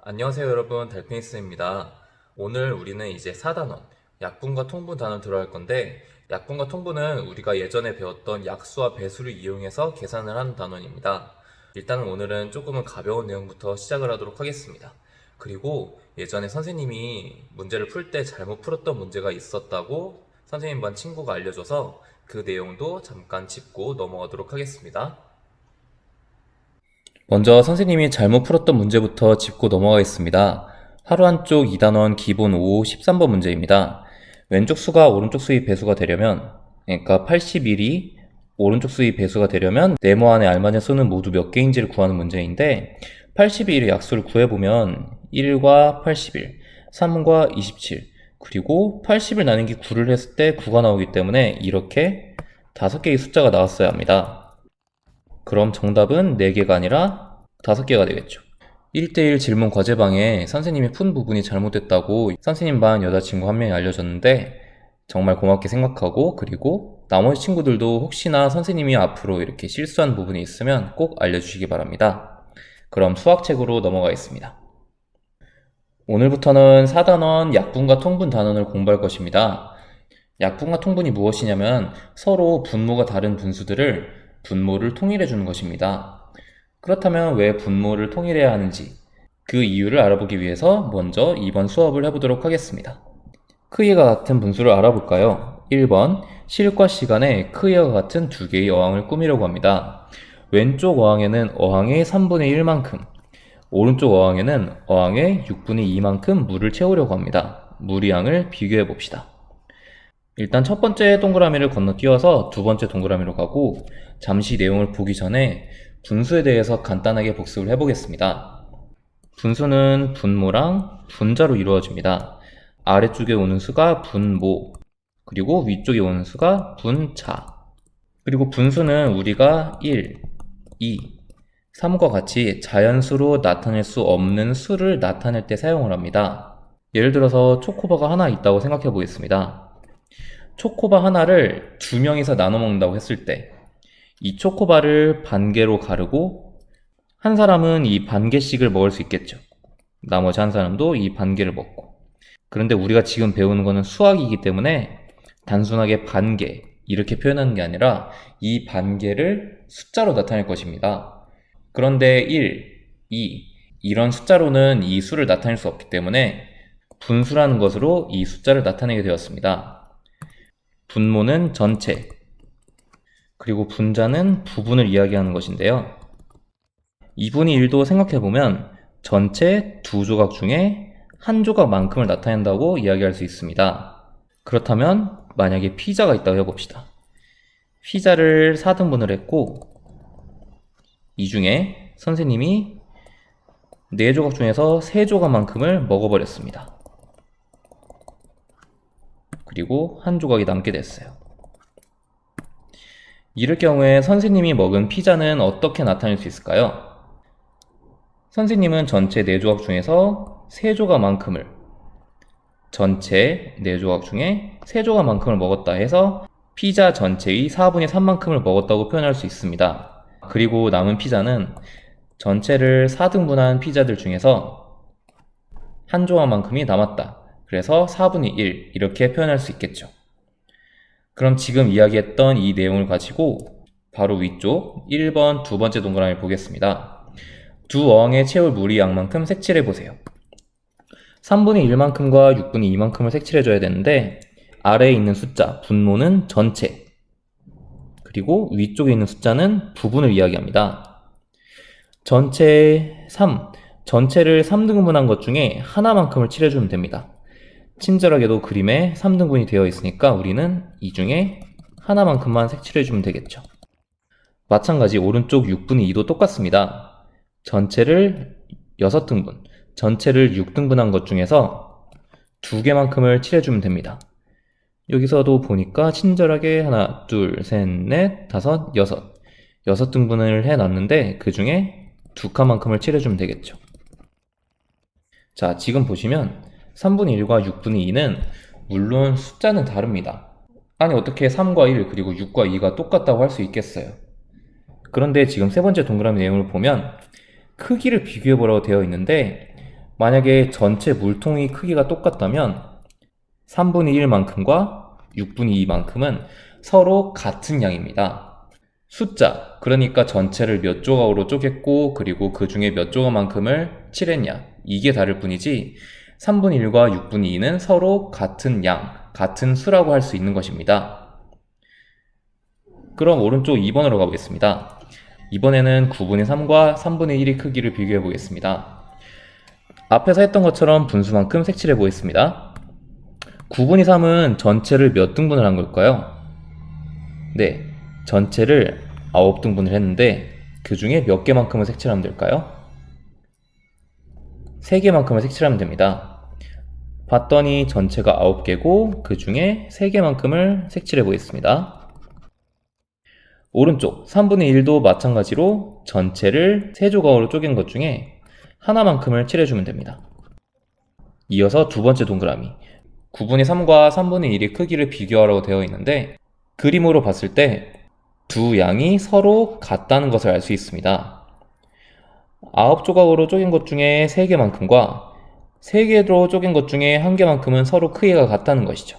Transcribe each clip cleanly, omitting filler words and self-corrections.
안녕하세요 여러분, 달팽이쌤입니다. 오늘 우리는 이제 4단원 약분과 통분 단원 들어갈 건데, 약분과 통분은 우리가 예전에 배웠던 약수와 배수를 이용해서 계산을 하는 단원입니다. 일단은 오늘은 조금은 가벼운 내용부터 시작을 하도록 하겠습니다. 그리고 예전에 선생님이 문제를 풀 때 잘못 풀었던 문제가 있었다고 선생님 반 친구가 알려줘서 그 내용도 잠깐 짚고 넘어가도록 하겠습니다. 먼저 선생님이 잘못 풀었던 문제부터 짚고 넘어가겠습니다. 하루 한쪽 2단원 기본 5, 13번 문제입니다. 왼쪽 수가 오른쪽 수의 배수가 되려면, 그러니까 81이 오른쪽 수의 배수가 되려면 네모 안에 알맞은 수는 모두 몇 개인지를 구하는 문제인데, 81의 약수를 구해보면 1과 81, 3과 27, 그리고 80을 나누기 9를 했을 때 9가 나오기 때문에 이렇게 5개의 숫자가 나왔어야 합니다. 그럼 정답은 4개가 아니라 5개가 되겠죠. 1대1 질문 과제방에 선생님이 푼 부분이 잘못됐다고 선생님 반 여자친구 한 명이 알려줬는데, 정말 고맙게 생각하고, 그리고 나머지 친구들도 혹시나 선생님이 앞으로 이렇게 실수한 부분이 있으면 꼭 알려주시기 바랍니다. 그럼 수학책으로 넘어가겠습니다. 오늘부터는 4단원 약분과 통분 단원을 공부할 것입니다. 약분과 통분이 무엇이냐면 서로 분모가 다른 분수들을 분모를 통일해 주는 것입니다. 그렇다면 왜 분모를 통일해야 하는지, 그 이유를 알아보기 위해서 먼저 이번 수업을 해보도록 하겠습니다. 크기가 같은 분수를 알아볼까요? 1번, 실과 시간에 크기가 같은 두 개의 어항을 꾸미려고 합니다. 왼쪽 어항에는 어항의 3분의 1만큼, 오른쪽 어항에는 어항의 6분의 2만큼 물을 채우려고 합니다. 물의 양을 비교해 봅시다. 일단 첫 번째 동그라미를 건너뛰어서 두 번째 동그라미로 가고, 잠시 내용을 보기 전에 분수에 대해서 간단하게 복습을 해보겠습니다. 분수는 분모랑 분자로 이루어집니다. 아래쪽에 오는 수가 분모, 그리고 위쪽에 오는 수가 분자. 그리고 분수는 우리가 1, 2, 3과 같이 자연수로 나타낼 수 없는 수를 나타낼 때 사용을 합니다. 예를 들어서 초코바가 하나 있다고 생각해 보겠습니다. 초코바 하나를 2명이서 나눠 먹는다고 했을 때, 이 초코바를 반 개로 가르고 한 사람은 이 반 개씩을 먹을 수 있겠죠. 나머지 한 사람도 이 반 개를 먹고. 그런데 우리가 지금 배우는 거는 수학이기 때문에 단순하게 반 개 이렇게 표현하는 게 아니라 이 반 개를 숫자로 나타낼 것입니다. 그런데 1, 2 이런 숫자로는 이 수를 나타낼 수 없기 때문에 분수라는 것으로 이 숫자를 나타내게 되었습니다. 분모는 전체, 그리고 분자는 부분을 이야기하는 것인데요. 2분의 1도 생각해보면 전체 두 조각 중에 한 조각만큼을 나타낸다고 이야기할 수 있습니다. 그렇다면 만약에 피자가 있다고 해봅시다. 피자를 4등분을 했고, 이 중에 선생님이 4조각 중에서 3조각만큼을 먹어버렸습니다. 그리고 한 조각이 남게 됐어요. 이럴 경우에 선생님이 먹은 피자는 어떻게 나타낼 수 있을까요? 선생님은 전체 4조각 중에서 3조각만큼을, 전체 4조각 중에 3조각만큼을 먹었다 해서 피자 전체의 4분의 3만큼을 먹었다고 표현할 수 있습니다. 그리고 남은 피자는 전체를 4등분한 피자들 중에서 한 조각만큼이 남았다. 그래서 4분의 1 이렇게 표현할 수 있겠죠. 그럼 지금 이야기했던 이 내용을 가지고 바로 위쪽 1번 두 번째 동그라미 보겠습니다. 두 어항에 채울 물의 양만큼 색칠해 보세요. 3분의 1만큼과 6분의 2만큼을 색칠해 줘야 되는데, 아래에 있는 숫자 분모는 전체, 그리고 위쪽에 있는 숫자는 부분을 이야기합니다. 전체 3, 전체를 3등분한 것 중에 하나만큼을 칠해주면 됩니다. 친절하게도 그림에 3등분이 되어 있으니까 우리는 이 중에 하나만큼만 색칠해주면 되겠죠. 마찬가지 오른쪽 6분의 2도 똑같습니다. 전체를 6등분, 전체를 6등분한 것 중에서 2개만큼을 칠해주면 됩니다. 여기서도 보니까 친절하게 하나, 둘, 셋, 넷, 다섯, 여섯 6등분을 해놨는데 그 중에 2칸만큼을 칠해주면 되겠죠. 자, 지금 보시면 3분의 1과 6분의 2는 물론 숫자는 다릅니다. 아니 어떻게 3과 1 그리고 6과 2가 똑같다고 할 수 있겠어요? 그런데 지금 세 번째 동그라미 내용을 보면 크기를 비교해보라고 되어 있는데, 만약에 전체 물통의 크기가 똑같다면 3분의 1만큼과 6분의 2만큼은 서로 같은 양입니다. 숫자, 그러니까 전체를 몇 조각으로 쪼갰고 그리고 그 중에 몇 조각만큼을 칠했냐, 이게 다를 뿐이지 3분의 1과 6분의 2는 서로 같은 양, 같은 수라고 할 수 있는 것입니다. 그럼 오른쪽 2번으로 가보겠습니다. 이번에는 9분의 3과 3분의 1의 크기를 비교해 보겠습니다. 앞에서 했던 것처럼 분수만큼 색칠해 보겠습니다. 9분의 3은 전체를 몇 등분을 한 걸까요? 네, 전체를 9등분을 했는데 그 중에 몇 개만큼을 색칠하면 될까요? 3개만큼을 색칠하면 됩니다. 봤더니 전체가 9개고 그 중에 3개만큼을 색칠해 보겠습니다. 오른쪽 3분의 1도 마찬가지로 전체를 3조각으로 쪼갠 것 중에 하나만큼을 칠해주면 됩니다. 이어서 두 번째 동그라미 9분의 3과 3분의 1의 크기를 비교하라고 되어 있는데 그림으로 봤을 때 두 양이 서로 같다는 것을 알 수 있습니다. 9조각으로 쪼갠 것 중에 3개만큼과 3개로 쪼갠 것 중에 1개만큼은 서로 크기가 같다는 것이죠.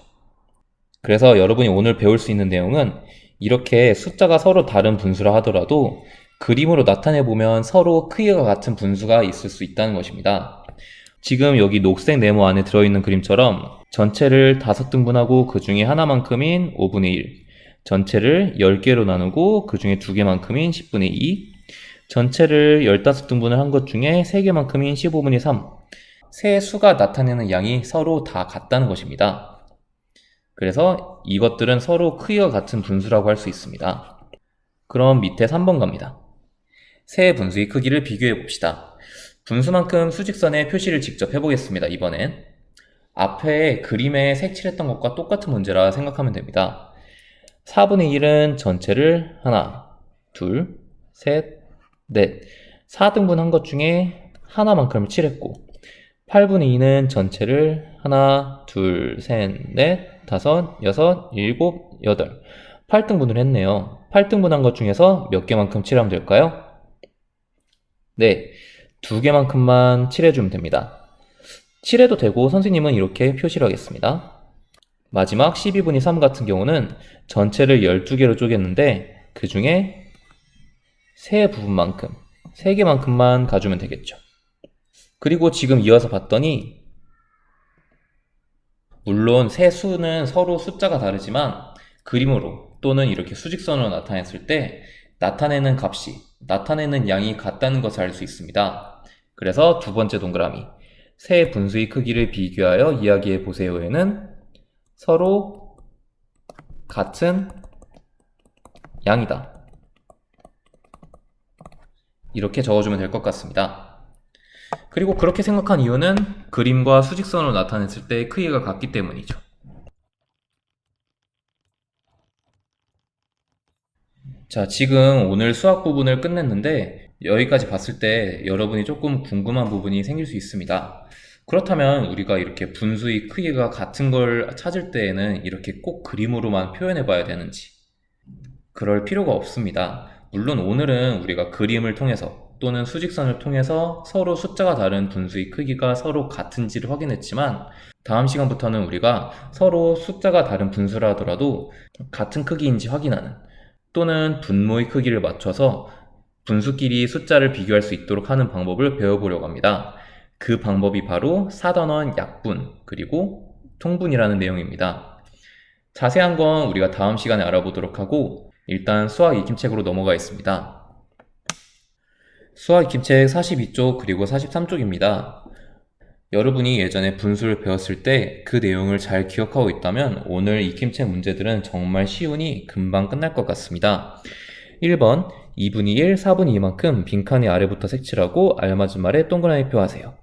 그래서 여러분이 오늘 배울 수 있는 내용은 이렇게 숫자가 서로 다른 분수라 하더라도 그림으로 나타내보면 서로 크기가 같은 분수가 있을 수 있다는 것입니다. 지금 여기 녹색 네모 안에 들어있는 그림처럼 전체를 5등분하고 그 중에 하나만큼인 5분의 1, 전체를 10개로 나누고 그 중에 2개만큼인 10분의 2, 전체를 15등분을 한 것 중에 3개만큼인 15분의 3, 세 수가 나타내는 양이 서로 다 같다는 것입니다. 그래서 이것들은 서로 크기가 같은 분수라고 할 수 있습니다. 그럼 밑에 3번 갑니다. 세 분수의 크기를 비교해 봅시다. 분수만큼 수직선에 표시를 직접 해보겠습니다. 이번엔 앞에 그림에 색칠했던 것과 똑같은 문제라 생각하면 됩니다. 4분의 1은 전체를 하나, 둘, 셋, 넷, 4등분 한 것 중에 하나만큼을 칠했고 8분의 2는 전체를 하나, 둘, 셋, 넷, 다섯, 여섯, 일곱, 여덟 8등분을 했네요. 8등분 한 것 중에서 몇 개만큼 칠하면 될까요? 네, 2개만큼만 칠해주면 됩니다. 칠해도 되고 선생님은 이렇게 표시를 하겠습니다. 마지막 12분의 3 같은 경우는 전체를 12개로 쪼갰는데 그 중에 세 부분만큼, 3개만큼만 가주면 되겠죠. 그리고 지금 이어서 봤더니 물론 세 수는 서로 숫자가 다르지만 그림으로 또는 이렇게 수직선으로 나타냈을 때 나타내는 값이, 나타내는 양이 같다는 것을 알 수 있습니다. 그래서 두 번째 동그라미 세 분수의 크기를 비교하여 이야기해 보세요에는 서로 같은 양이다. 이렇게 적어주면 될 것 같습니다. 그리고 그렇게 생각한 이유는 그림과 수직선으로 나타냈을 때 크기가 같기 때문이죠. 자, 지금 오늘 수학 부분을 끝냈는데 여기까지 봤을 때 여러분이 조금 궁금한 부분이 생길 수 있습니다. 그렇다면 우리가 이렇게 분수의 크기가 같은 걸 찾을 때에는 이렇게 꼭 그림으로만 표현해 봐야 되는지, 그럴 필요가 없습니다. 물론 오늘은 우리가 그림을 통해서 또는 수직선을 통해서 서로 숫자가 다른 분수의 크기가 서로 같은지를 확인했지만 다음 시간부터는 우리가 서로 숫자가 다른 분수라 하더라도 같은 크기인지 확인하는 또는 분모의 크기를 맞춰서 분수끼리 숫자를 비교할 수 있도록 하는 방법을 배워보려고 합니다. 그 방법이 바로 사단원 약분 그리고 통분이라는 내용입니다. 자세한 건 우리가 다음 시간에 알아보도록 하고 일단 수학 익힘책으로 넘어가겠습니다. 수학 익힘책 42쪽 그리고 43쪽입니다. 여러분이 예전에 분수를 배웠을 때 그 내용을 잘 기억하고 있다면 오늘 익힘책 문제들은 정말 쉬우니 금방 끝날 것 같습니다. 1번 2분의 1, 4분의 2만큼 빈칸의 아래부터 색칠하고 알맞은 말에 동그라미 표하세요.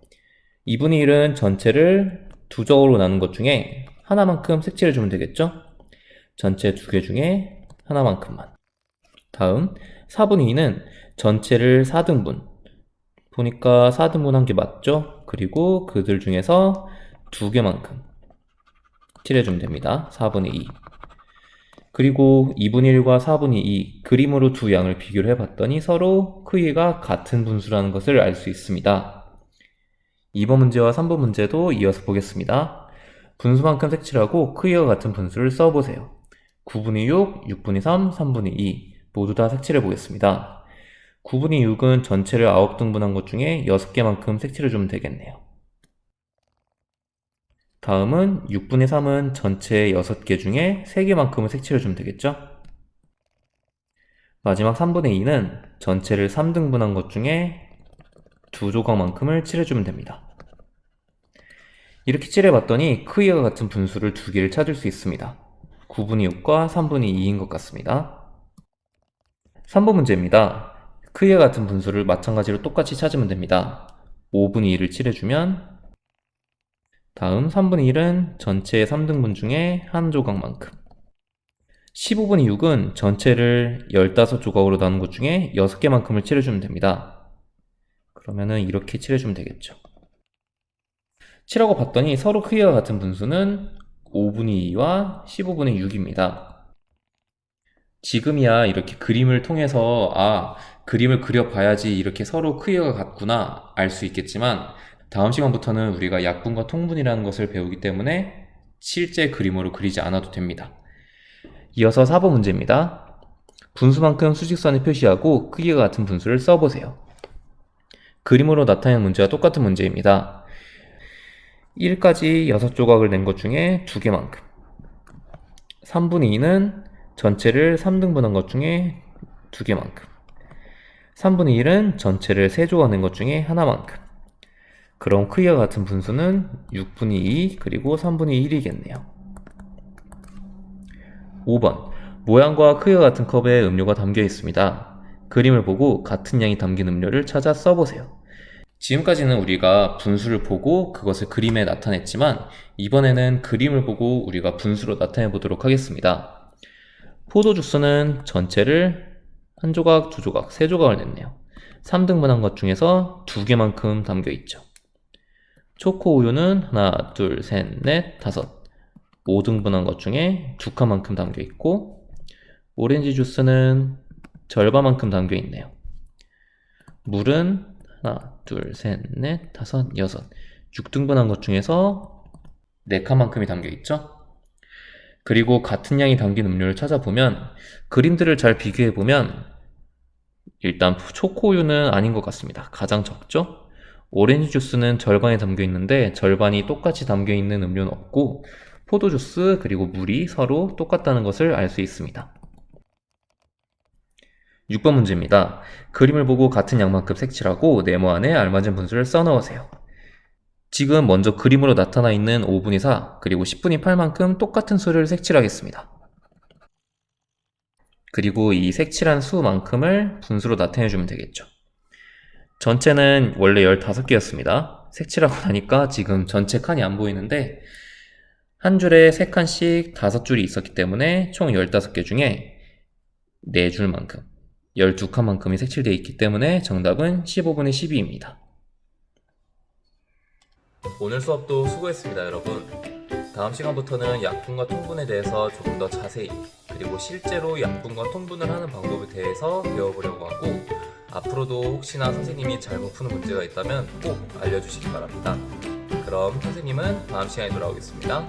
2분의 1은 전체를 두 쪽으로 나눈 것 중에 하나만큼 색칠해주면 되겠죠? 전체 2개 중에 하나만큼만. 다음 4분의 2는 전체를 4등분, 보니까 4등분 한 게 맞죠? 그리고 그들 중에서 2개만큼 칠해주면 됩니다. 4분의 2. 그리고 2분의 1과 4분의 2 그림으로 두 양을 비교를 해봤더니 서로 크기가 같은 분수라는 것을 알 수 있습니다. 2번 문제와 3번 문제도 이어서 보겠습니다. 분수만큼 색칠하고 크기와 같은 분수를 써보세요. 9분의 6, 6분의 3, 3분의 2 모두 다 색칠해 보겠습니다. 9분의 6은 전체를 9등분한 것 중에 6개만큼 색칠해 주면 되겠네요. 다음은 6분의 3은 전체 6개 중에 3개만큼을 색칠해 주면 되겠죠? 마지막 3분의 2는 전체를 3등분한 것 중에 2조각만큼을 칠해주면 됩니다. 이렇게 칠해봤더니 크기가 같은 분수를 2개를 찾을 수 있습니다. 9분의 6과 3분의 2인 것 같습니다. 3번 문제입니다. 크기가 같은 분수를 마찬가지로 똑같이 찾으면 됩니다. 5분의 2를 칠해주면 다음 3분의 1은 전체의 3등분 중에 한 조각만큼 15분의 6은 전체를 15조각으로 나눈 것 중에 6개만큼을 칠해주면 됩니다. 그러면은 이렇게 칠해주면 되겠죠. 칠하고 봤더니 서로 크기가 같은 분수는 5분의 2와 15분의 6입니다. 지금이야 이렇게 그림을 통해서 그림을 그려봐야지 이렇게 서로 크기가 같구나 알 수 있겠지만 다음 시간부터는 우리가 약분과 통분이라는 것을 배우기 때문에 실제 그림으로 그리지 않아도 됩니다. 이어서 4번 문제입니다. 분수만큼 수직선을 표시하고 크기가 같은 분수를 써보세요. 그림으로 나타낸 문제와 똑같은 문제입니다. 1까지 6조각을 낸 것 중에 2개만큼 3분의 2는 전체를 3등분한 것 중에 2개만큼 3분의 1은 전체를 3조각 낸 것 중에 하나만큼 그럼 크기가 같은 분수는 6분의 2 그리고 3분의 1이겠네요. 5번 모양과 크기가 같은 컵에 음료가 담겨 있습니다. 그림을 보고 같은 양이 담긴 음료를 찾아 써보세요. 지금까지는 우리가 분수를 보고 그것을 그림에 나타냈지만 이번에는 그림을 보고 우리가 분수로 나타내 보도록 하겠습니다. 포도 주스는 전체를 한 조각, 두 조각, 세 조각을 냈네요. 3등분한 것 중에서 2개만큼 담겨 있죠. 초코 우유는 하나, 둘, 셋, 넷, 다섯 5등분한 것 중에 2칸만큼 담겨 있고 오렌지 주스는 절반만큼 담겨 있네요. 물은 하나, 둘, 셋, 넷, 다섯, 여섯 6등분한 것 중에서 4칸만큼이 담겨 있죠. 그리고 같은 양이 담긴 음료를 찾아보면 그림들을 잘 비교해보면 일단 초코우유는 아닌 것 같습니다. 가장 적죠? 오렌지 주스는 절반이 담겨 있는데 절반이 똑같이 담겨 있는 음료는 없고 포도 주스 그리고 물이 서로 똑같다는 것을 알 수 있습니다. 6번 문제입니다. 그림을 보고 같은 양만큼 색칠하고 네모 안에 알맞은 분수를 써넣으세요. 지금 먼저 그림으로 나타나 있는 5분의 4 그리고 10분의 8만큼 똑같은 수를 색칠하겠습니다. 그리고 이 색칠한 수만큼을 분수로 나타내주면 되겠죠. 전체는 원래 15개였습니다. 색칠하고 나니까 지금 전체 칸이 안 보이는데 한 줄에 3칸씩 5줄이 있었기 때문에 총 15개 중에 4줄만큼 12칸만큼이 색칠되어 있기 때문에 정답은 15분의 12입니다. 오늘 수업도 수고했습니다, 여러분. 다음 시간부터는 약분과 통분에 대해서 조금 더 자세히 그리고 실제로 약분과 통분을 하는 방법에 대해서 배워보려고 하고 앞으로도 혹시나 선생님이 잘못 푸는 문제가 있다면 꼭 알려주시기 바랍니다. 그럼 선생님은 다음 시간에 돌아오겠습니다.